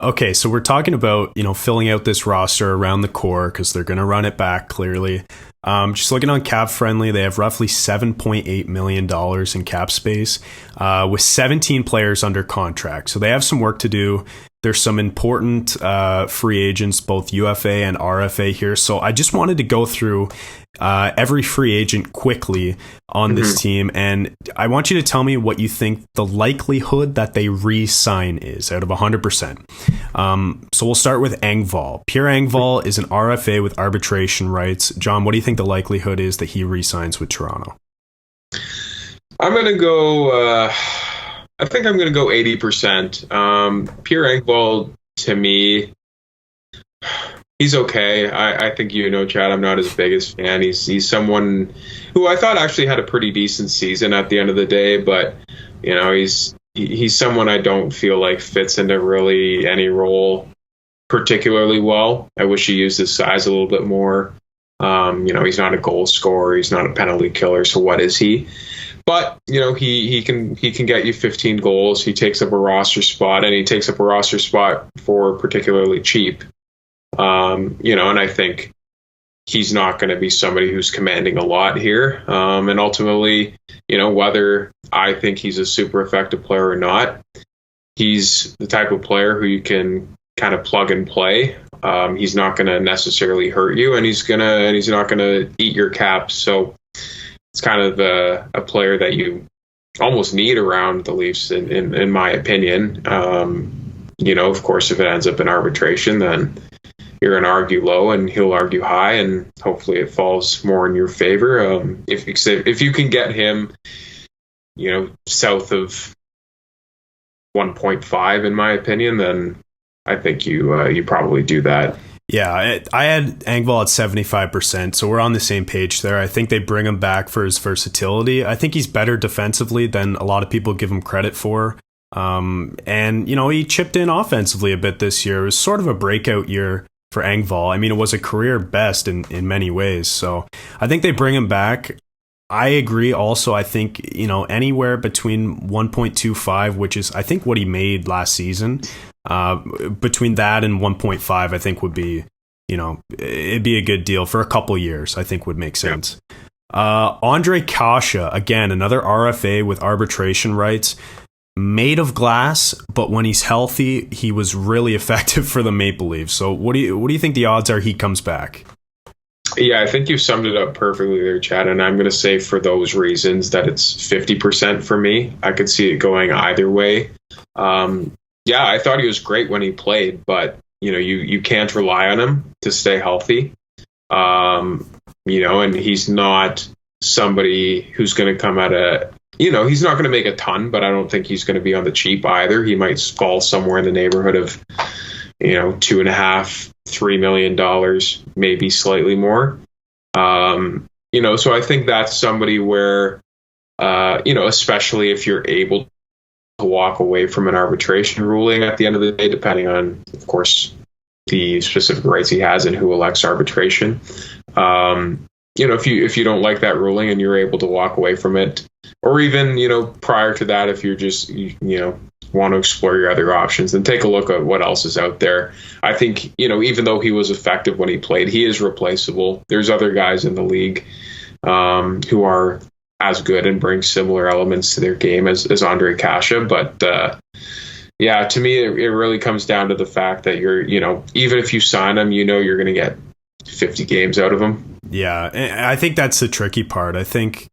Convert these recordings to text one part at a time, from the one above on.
Okay, so we're talking about, filling out this roster around the core because they're going to run it back clearly. Just looking on Cap Friendly, they have roughly $7.8 million in cap space with 17 players under contract. So they have some work to do. There's some important free agents, both UFA and RFA here. So I just wanted to go through every free agent quickly on this team. And I want you to tell me what you think the likelihood that they re-sign is out of 100%. So we'll start with Engvall. Pierre Engvall is an RFA with arbitration rights. John, what do you think the likelihood is that he re-signs with Toronto? I'm going to go... I think I'm going to go 80%. Pierre Engvall, to me, he's okay. I think Chad, I'm not his biggest fan. He's someone who I thought actually had a pretty decent season at the end of the day, but he's someone I don't feel like fits into really any role particularly well. I wish he used his size a little bit more. He's not a goal scorer. He's not a penalty killer. So what is he? But, he can get you 15 goals. He takes up a roster spot, and he takes up a roster spot for particularly cheap. And I think he's not going to be somebody who's commanding a lot here. And ultimately, whether I think he's a super effective player or not, he's the type of player who you can kind of plug and play. He's not going to necessarily hurt you, and he's not going to eat your cap. So it's kind of a player that you almost need around the Leafs, in my opinion. Of course, if it ends up in arbitration, then you're going to argue low and he'll argue high, and hopefully it falls more in your favor. If you can get him, south of 1.5, in my opinion, then I think you probably do that. Yeah, I had Engvall at 75%, so we're on the same page there. I think they bring him back for his versatility. I think he's better defensively than a lot of people give him credit for. And he chipped in offensively a bit this year. It was sort of a breakout year for Engvall. I mean, it was a career best in many ways. So I think they bring him back. I agree also. I think, anywhere between 1.25, which is, I think, what he made last season, between that and 1.5, I think would be, it'd be a good deal for a couple years, I think would make sense. Yeah. Ondrej Kase, again, another RFA with arbitration rights, made of glass, but when he's healthy, he was really effective for the Maple Leafs. So what do you think the odds are he comes back? Yeah, I think you summed it up perfectly there, Chad. And I'm going to say for those reasons that it's 50% for me. I could see it going either way. Yeah, I thought he was great when he played, but you can't rely on him to stay healthy. And he's not somebody who's going to come at he's not going to make a ton, but I don't think he's going to be on the cheap either. He might fall somewhere in the neighborhood of, $2.5-3 million, maybe slightly more. So I think that's somebody where, especially if you're able to walk away from an arbitration ruling at the end of the day, depending on, of course, the specific rights he has and who elects arbitration. If you don't like that ruling and you're able to walk away from it, or even, prior to that, if you're just, want to explore your other options, then take a look at what else is out there. I think, even though he was effective when he played, he is replaceable. There's other guys in the league who are as good and bring similar elements to their game as Ondrej Kase. But to me, it really comes down to the fact that you're, even if you sign him, you're going to get 50 games out of him. Yeah, I think that's the tricky part. I think,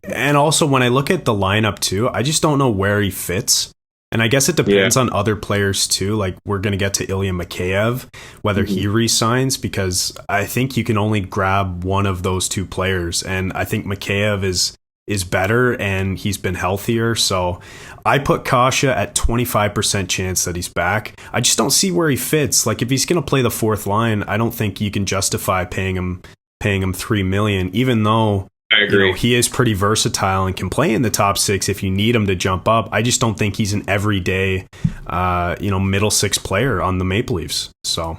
and also when I look at the lineup too, I just don't know where he fits. And I guess it depends on other players too. Like we're going to get to Ilya Mikheyev, whether he re-signs, because I think you can only grab one of those two players. And I think Mikheyev is better and he's been healthier. So I put Kase at 25% chance that he's back. I just don't see where he fits. Like if he's going to play the fourth line, I don't think you can justify paying him $3 million, even though I agree. He is pretty versatile and can play in the top six if you need him to jump up. I just don't think he's an everyday, middle six player on the Maple Leafs. So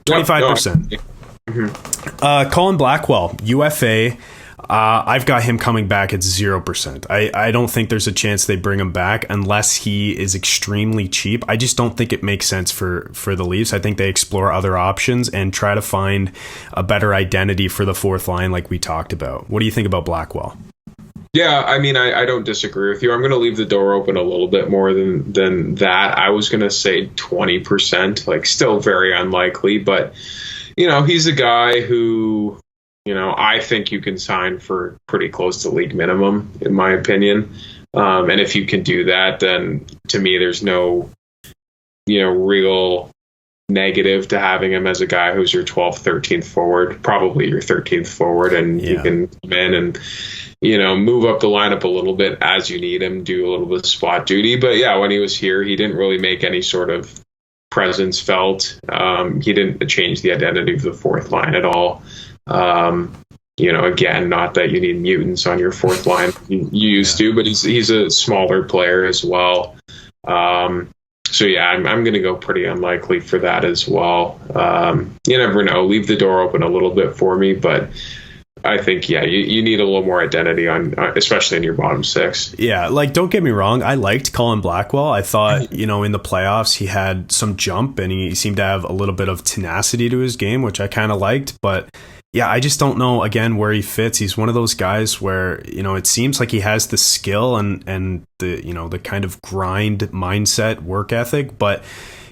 25%. Colin Blackwell, UFA. I've got him coming back at 0%. I don't think there's a chance they bring him back unless he is extremely cheap. I just don't think it makes sense for the Leafs. I think they explore other options and try to find a better identity for the fourth line like we talked about. What do you think about Blackwell? Yeah, I mean, I don't disagree with you. I'm going to leave the door open a little bit more than that. I was going to say 20%, like still very unlikely, but he's a guy who, I think you can sign for pretty close to league minimum, in my opinion. And if you can do that, then to me, there's no, real negative to having him as a guy who's your 12th, 13th forward, probably your 13th forward, and you can come in and move up the lineup a little bit as you need him, do a little bit of spot duty. But yeah, when he was here, he didn't really make any sort of presence felt. He didn't change the identity of the fourth line at all. Again, not that you need mutants on your fourth line. You used to, but he's a smaller player as well. So yeah, I'm going to go pretty unlikely for that as well. You never know. Leave the door open a little bit for me, but I think, you need a little more identity on, especially in your bottom six. Yeah, don't get me wrong. I liked Colin Blackwell. I thought, in the playoffs, he had some jump and he seemed to have a little bit of tenacity to his game, which I kind of liked. But yeah, I just don't know, again, where he fits. He's one of those guys where, it seems like he has the skill and the, the kind of grind mindset, work ethic, but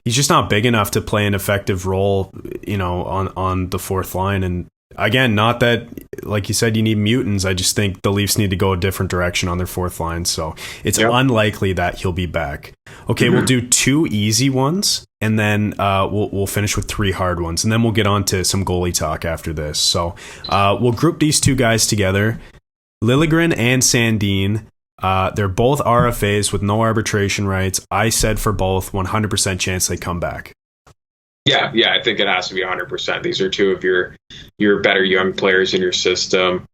he's just not big enough to play an effective role, on the fourth line. And again, not that, like you said, you need mutants. I just think the Leafs need to go a different direction on their fourth line. So it's unlikely that he'll be back. Okay, We'll do 2 easy ones, and then we'll finish with 3 hard ones, and then we'll get on to some goalie talk after this. So we'll group these 2 guys together, Liljegren and Sandin. They're both RFAs with no arbitration rights. I said for both, 100% chance they come back. Yeah, I think it has to be 100%. These are 2 of your better young players in your system.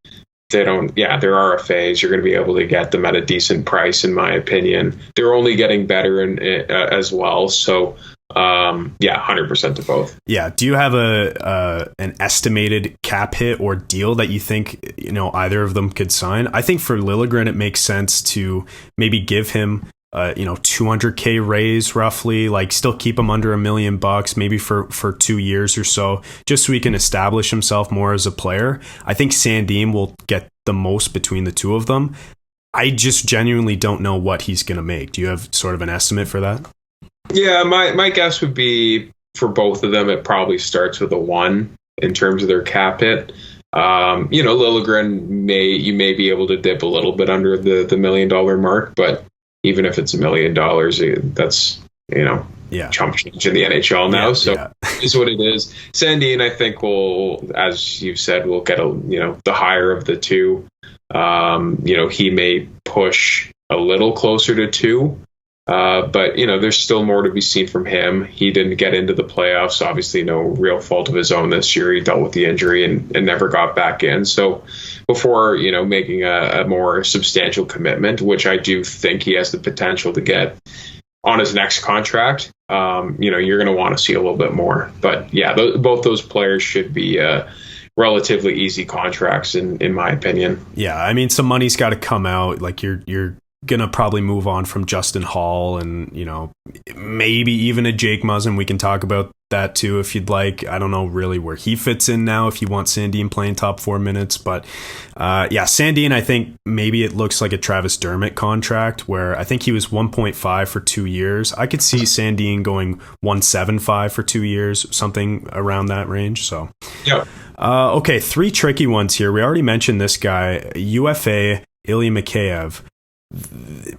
They're RFAs. You're going to be able to get them at a decent price, in my opinion. They're only getting better as well. So, 100% to both. Yeah. Do you have an estimated cap hit or deal that you think either of them could sign? I think for Liljegren, it makes sense to maybe give him $200K raise roughly, still keep him under $1 million, maybe for 2 years or so, just so he can establish himself more as a player. I think Sandin will get the most between the 2 of them. I just genuinely don't know what he's going to make. Do you have sort of an estimate for that? Yeah, my guess would be for both of them, it probably starts with a 1 in terms of their cap hit. Liljegren you may be able to dip a little bit under the $1 million mark, but even if it's $1 million, that's, chump change in the NHL now. It's what it is. Sandin, I think, will, as you said, will get the higher of the 2. He may push a little closer to 2. But, there's still more to be seen from him. He didn't get into the playoffs. Obviously, no real fault of his own this year. He dealt with the injury and never got back in. So before, making a more substantial commitment, which I do think he has the potential to get on his next contract, you're going to want to see a little bit more. But, yeah, both those players should be relatively easy contracts, in my opinion. Yeah, I mean, some money's got to come out. You're gonna probably move on from Justin Hall and maybe even a Jake Muzzin. We can talk about that too if you'd like. I don't know really where he fits in now if you want Sandin playing top 4 minutes, but Sandin, I think maybe it looks like a Travis Dermott contract where I think he was 1.5 for 2 years. I could see Sandin going 1.75 for 2 years, something around that range. So okay, 3 tricky ones here. We already mentioned this guy, UFA Ilya Mikheyev.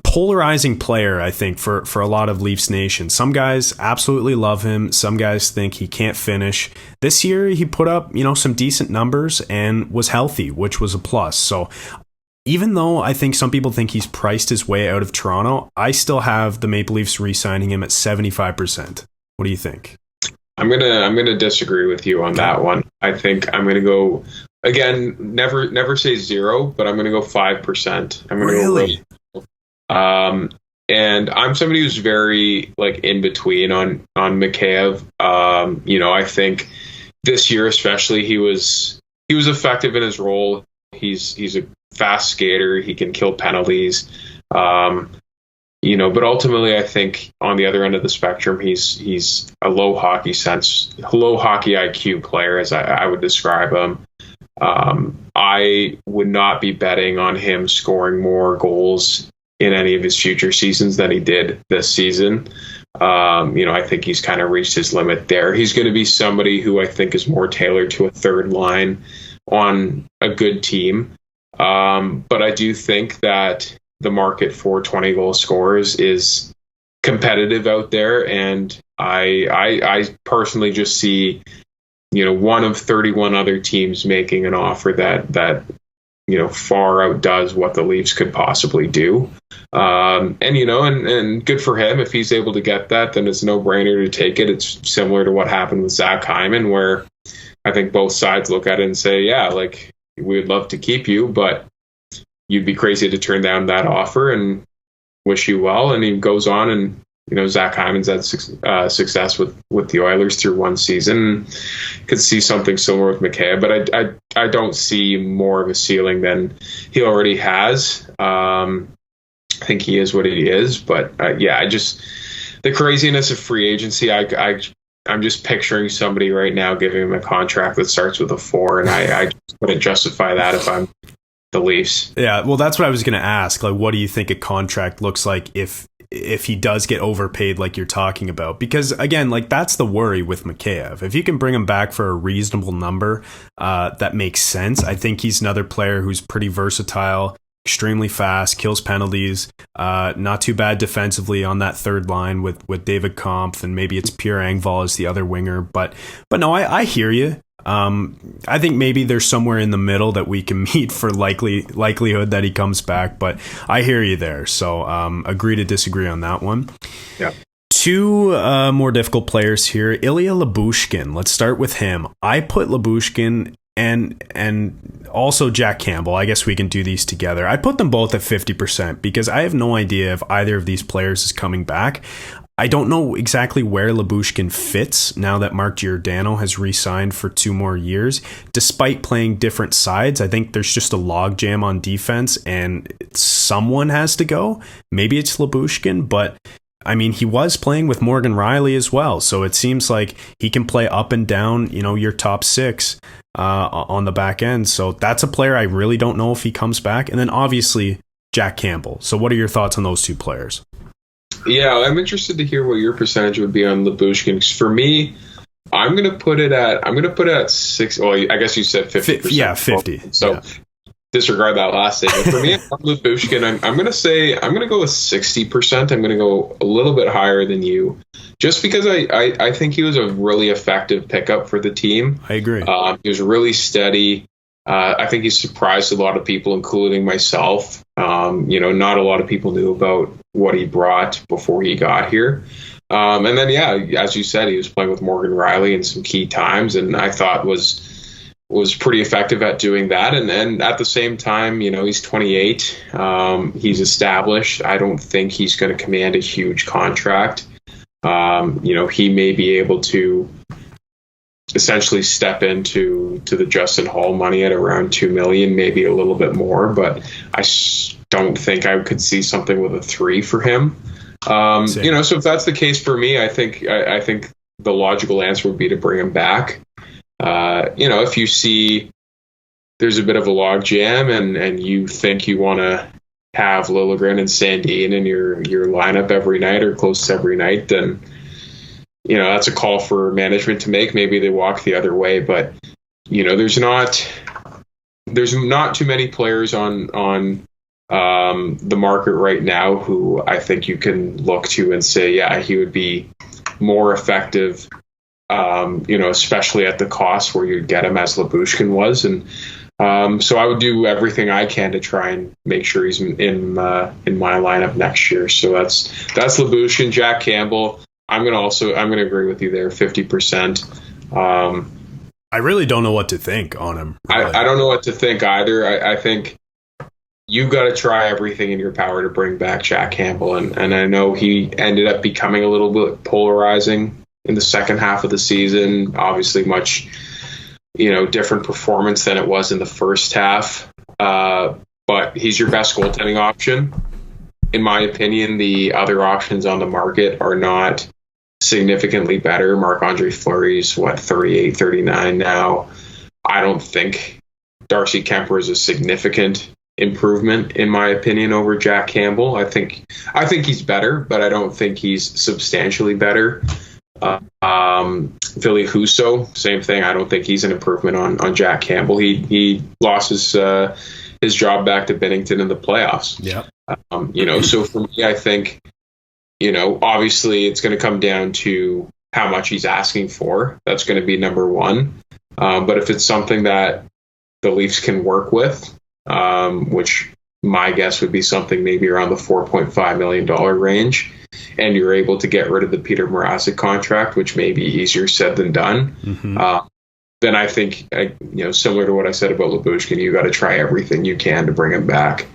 Polarizing player, I think, for a lot of Leafs Nation. Some guys absolutely love him. Some guys think he can't finish. This year, he put up, some decent numbers and was healthy, which was a plus. So even though I think some people think he's priced his way out of Toronto, I still have the Maple Leafs re-signing him at 75%. What do you think? I'm gonna disagree with you on that one. I think I'm gonna go again. Never say 0, but I'm gonna go 5%. I'm gonna go really. And I'm somebody who's very in between on Mikheyev. I think this year especially he was effective in his role. He's a fast skater. He can kill penalties. But ultimately, I think on the other end of the spectrum, he's a low hockey IQ player, as I would describe him. I would not be betting on him scoring more goals in any of his future seasons than he did this season. I think he's kind of reached his limit there. He's going to be somebody who I think is more tailored to a third line on a good team. But I do think that the market for 20-goal scorers is competitive out there, and I personally just see, one of 31 other teams making an offer that far outdoes what the Leafs could possibly do. And good for him. If he's able to get that, then it's a no-brainer to take it. It's similar to what happened with Zach Hyman, where I think both sides look at it and say, yeah, like, we'd love to keep you, but you'd be crazy to turn down that offer, and wish you well. And he goes on, and Zach Hyman's had success with the Oilers through one season. Could see something similar with Mikheyev, but I don't see more of a ceiling than he already has. I think he is what he is, but the craziness of free agency. I'm just picturing somebody right now giving him a contract that starts with a 4, and I just wouldn't justify that if I'm the Leafs. Yeah, well, that's what I was going to ask. Like, what do you think a contract looks like if he does get overpaid like you're talking about? Because again, like, that's the worry with Mikheyev. If you can bring him back for a reasonable number, that makes sense. I think he's another player who's pretty versatile, extremely fast, kills penalties, not too bad defensively on that third line with David Kampf, and maybe it's Pierre Engvall as the other winger. But no, I hear you. I think maybe there's somewhere in the middle that we can meet for likelihood that he comes back, but I hear you there. So agree to disagree on that one. Yeah. Two more difficult players here. Ilya Lyubushkin. Let's start with him. I put Lyubushkin and also Jack Campbell. I guess we can do these together. I put them both at 50% because I have no idea if either of these players is coming back. I don't know exactly where Lyubushkin fits now that Mark Giordano has re-signed for 2 more years. Despite playing different sides, I think there's just a logjam on defense, and someone has to go. Maybe it's Lyubushkin, but I mean, he was playing with Morgan Rielly as well, so it seems like he can play up and down, your top 6 on the back end. So that's a player I really don't know if he comes back. And then obviously Jack Campbell. So what are your thoughts on those 2 players? Yeah, I'm interested to hear what your percentage would be on Lyubushkin. For me, I'm going to put it at 6. Well, I guess you said 50%. Yeah, 50. So yeah. Disregard that last statement. For me, on Lyubushkin, I'm going to go with 60%. I'm going to go a little bit higher than you, just because I think he was a really effective pickup for the team. I agree. He was really steady. I think he surprised a lot of people, including myself. Not a lot of people knew about what he brought before he got here. And then, yeah, as you said, he was playing with Morgan Rielly in some key times, and I thought was pretty effective at doing that. And then at the same time, he's 28. He's established. I don't think he's going to command a huge contract. He may be able to essentially step into the Justin Hall money at around $2 million, maybe a little bit more, but I don't think I could see something with a 3 for him. So if that's the case for me, I think the logical answer would be to bring him back. If you see there's a bit of a log jam and you think you want to have Liljegren and Sandin in your lineup every night or close to every night, then that's a call for management to make. Maybe they walk the other way, but there's not too many players on the market right now who I think you can look to and say, yeah, he would be more effective, especially at the cost where you'd get him as Lyubushkin was. And so I would do everything I can to try and make sure he's in my lineup next year. So that's Lyubushkin. Jack Campbell, I'm going to agree with you there, 50%. I really don't know what to think on him. Really. I don't know what to think either. I think you've got to try everything in your power to bring back Jack Campbell. And I know he ended up becoming a little bit polarizing in the second half of the season. Obviously much, different performance than it was in the first half. but he's your best goaltending option. In my opinion, the other options on the market are not significantly better. Marc-Andre Fleury's 38, 39 now. I don't think Darcy Kemper is a significant improvement, in my opinion, over Jack Campbell. I think he's better, but I don't think he's substantially better. Ville Husso, same thing. I don't think he's an improvement on Jack Campbell. He lost his job back to Binnington in the playoffs. Yeah. So for me, I think, obviously it's going to come down to how much he's asking for. That's going to be number one. But if it's something that the Leafs can work with, which my guess would be something maybe around the $4.5 million range, and you're able to get rid of the Peter Mrazek contract, which may be easier said than done, then I think, similar to what I said about Lyubushkin, you got to try everything you can to bring him back.